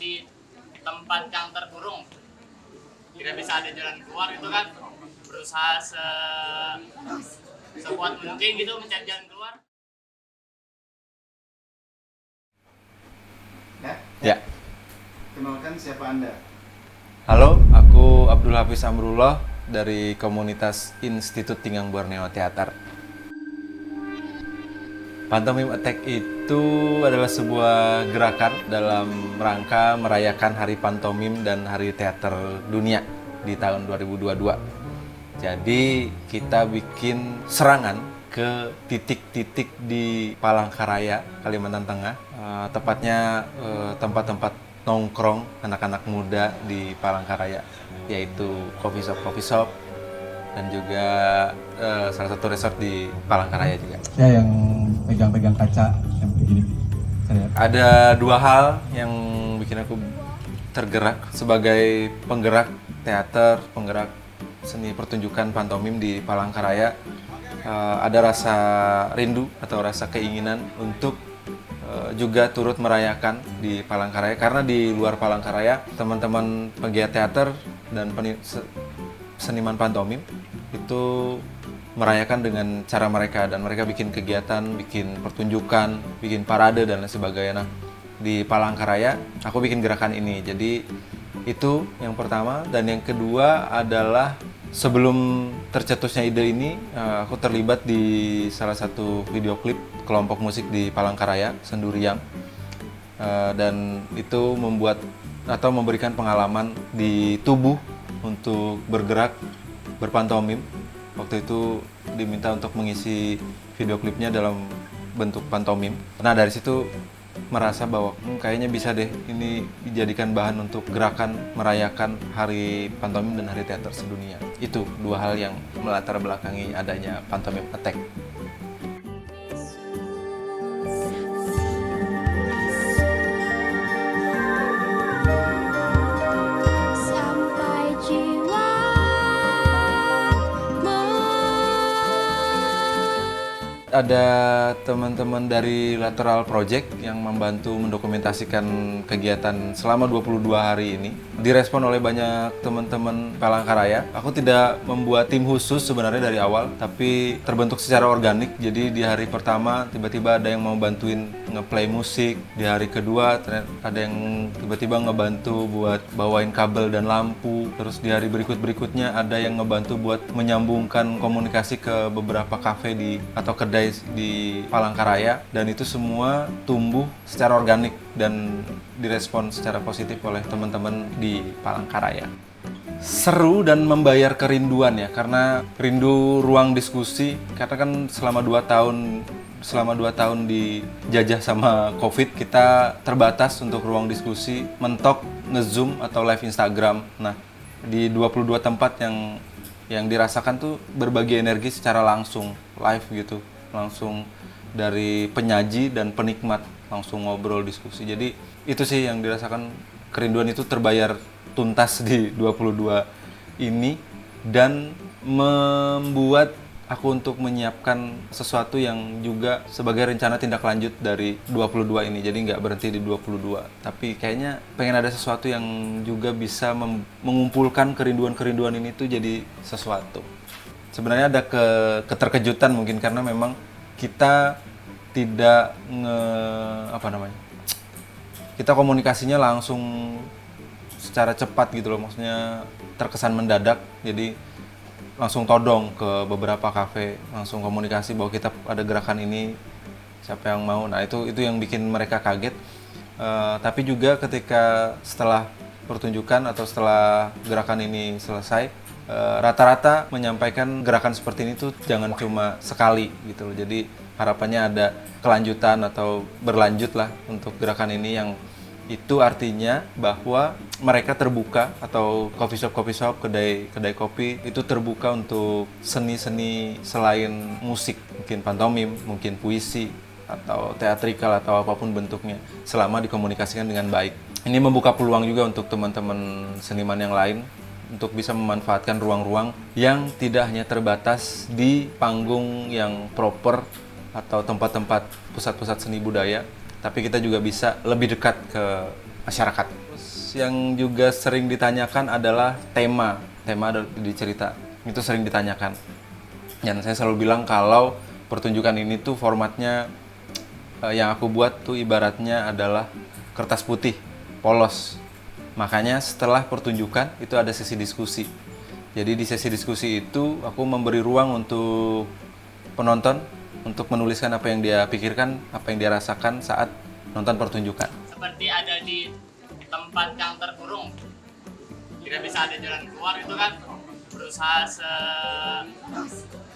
di tempat yang terkurung, tidak bisa ada jalan keluar, itu kan berusaha sekuat mungkin gitu mencari jalan keluar. Ya. Kenalkan siapa Anda? Halo, aku Abdul Hafiz Amrullah dari komunitas Institut Tinggang Borneo Teater. Pantomime Attack itu adalah sebuah gerakan dalam rangka merayakan Hari Pantomim dan Hari Teater Dunia di tahun 2022. Jadi kita bikin serangan ke titik-titik di Palangkaraya, Kalimantan Tengah, tepatnya tempat-tempat nongkrong anak-anak muda di Palangkaraya, yaitu coffee shop dan juga salah satu resort di Palangkaraya juga. Ya, yang pegang-pegang kaca yang begini. Ada dua hal yang bikin aku tergerak sebagai penggerak teater, penggerak seni pertunjukan pantomim di Palangkaraya. Ada rasa rindu atau rasa keinginan untuk juga turut merayakan di Palangkaraya, karena di luar Palangkaraya teman-teman pegiat teater dan seniman pantomim itu merayakan dengan cara mereka, dan mereka bikin kegiatan, bikin pertunjukan, bikin parade dan lain sebagainya. Nah, di Palangkaraya aku bikin gerakan ini. Jadi itu yang pertama, dan yang kedua adalah sebelum tercetusnya ide ini, aku terlibat di salah satu video klip kelompok musik di Palangkaraya, Senduriang, dan itu membuat atau memberikan pengalaman di tubuh untuk bergerak berpantomim. Waktu itu diminta untuk mengisi video klipnya dalam bentuk pantomim. Nah, dari situ merasa bahwa kayaknya bisa deh ini dijadikan bahan untuk gerakan merayakan Hari Pantomim dan Hari Teater Sedunia. Itu dua hal yang melatar belakangi adanya Pantomime Attack. Ada teman-teman dari Lateral Project yang membantu mendokumentasikan kegiatan selama 22 hari ini. Direspon oleh banyak teman-teman Palangkaraya. Aku tidak membuat tim khusus sebenarnya dari awal, tapi terbentuk secara organik. Jadi di hari pertama tiba-tiba ada yang mau bantuin ngeplay musik. Di hari kedua ada yang tiba-tiba ngebantu buat bawain kabel dan lampu. Terus di hari berikutnya ada yang ngebantu buat menyambungkan komunikasi ke beberapa kafe atau kedai di Palangkaraya, dan itu semua tumbuh secara organik dan direspon secara positif oleh teman-teman di Palangkaraya. Seru dan membayar kerinduan ya, karena rindu ruang diskusi, karena kan selama 2 tahun dijajah sama Covid, kita terbatas untuk ruang diskusi, mentok nge-zoom atau live Instagram. Nah, di 22 tempat yang dirasakan tuh berbagi energi secara langsung, live gitu. Langsung dari penyaji dan penikmat, langsung ngobrol, diskusi. Jadi itu sih yang dirasakan, kerinduan itu terbayar tuntas di 22 ini, dan membuat aku untuk menyiapkan sesuatu yang juga sebagai rencana tindak lanjut dari 22 ini. Jadi nggak berhenti di 22, tapi kayaknya pengen ada sesuatu yang juga bisa mengumpulkan kerinduan-kerinduan ini tuh jadi sesuatu. Sebenarnya ada keterkejutan mungkin, karena memang kita tidak kita komunikasinya langsung secara cepat gitu loh, maksudnya terkesan mendadak. Jadi langsung todong ke beberapa kafe, langsung komunikasi bahwa kita ada gerakan ini, siapa yang mau. Nah, itu yang bikin mereka kaget. Tapi juga ketika setelah pertunjukan atau setelah gerakan ini selesai, rata-rata menyampaikan gerakan seperti ini tuh jangan cuma sekali gitu loh. Jadi harapannya ada kelanjutan atau berlanjut lah untuk gerakan ini, yang itu artinya bahwa mereka terbuka, atau coffee shop, kedai kopi itu terbuka untuk seni-seni selain musik, mungkin pantomim, mungkin puisi atau teatrikal atau apapun bentuknya, selama dikomunikasikan dengan baik. Ini membuka peluang juga untuk teman-teman seniman yang lain untuk bisa memanfaatkan ruang-ruang yang tidak hanya terbatas di panggung yang proper atau tempat-tempat pusat-pusat seni budaya, tapi kita juga bisa lebih dekat ke masyarakat. Terus yang juga sering ditanyakan adalah tema di cerita. Itu sering ditanyakan. Dan saya selalu bilang kalau pertunjukan ini tuh formatnya yang aku buat tuh ibaratnya adalah kertas putih, polos. Makanya setelah pertunjukan itu ada sesi diskusi. Jadi di sesi diskusi itu aku memberi ruang untuk penonton untuk menuliskan apa yang dia pikirkan, apa yang dia rasakan saat nonton pertunjukan. Seperti ada di tempat yang terkurung, tidak bisa ada jalan keluar itu kan, berusaha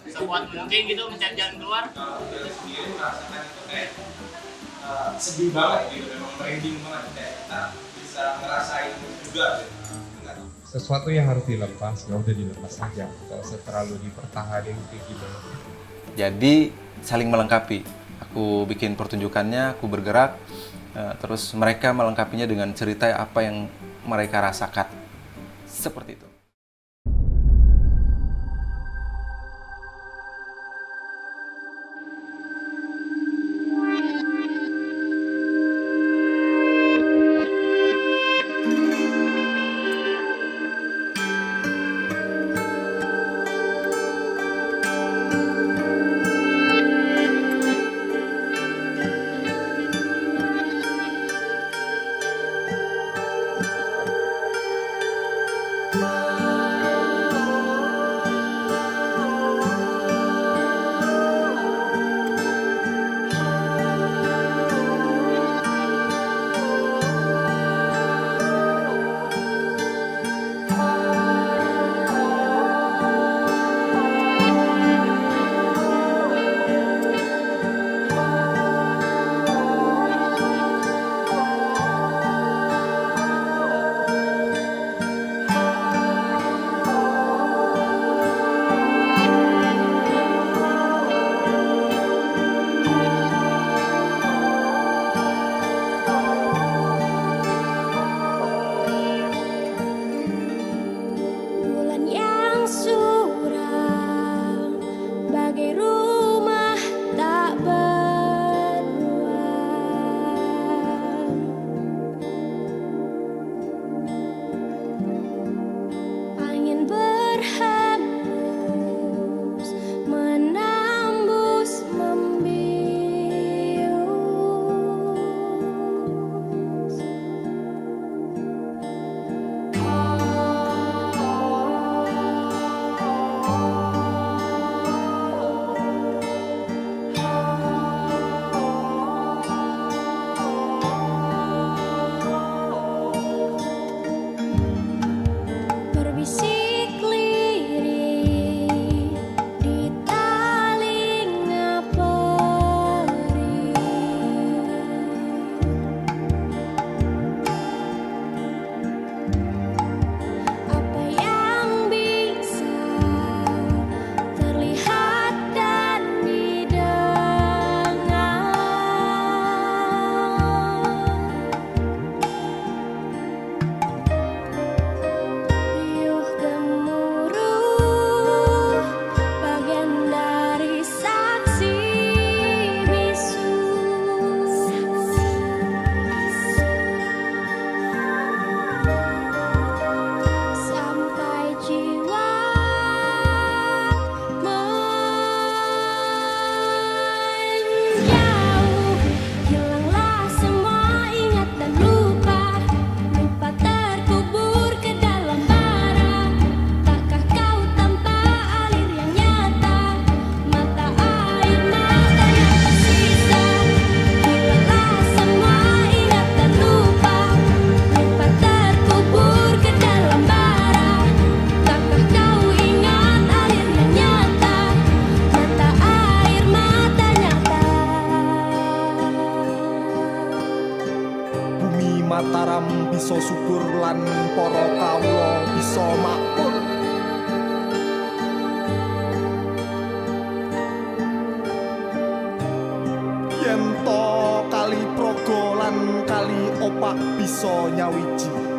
sekuat mungkin gitu mencari jalan keluar. Sedih banget gitu, memang merinding banget kayak kita bisa ngerasain juga gitu. Sesuatu yang harus dilepas, ya udah dilepas aja, nggak usah terlalu dipertahanin kayak gitu. Jadi saling melengkapi. Aku bikin pertunjukannya, aku bergerak, terus mereka melengkapinya dengan cerita apa yang mereka rasakan. Seperti itu. Mataram bisa subur lan para kawula bisa makmur. Yen to kali Praga lan kali Opak bisa nyawiji.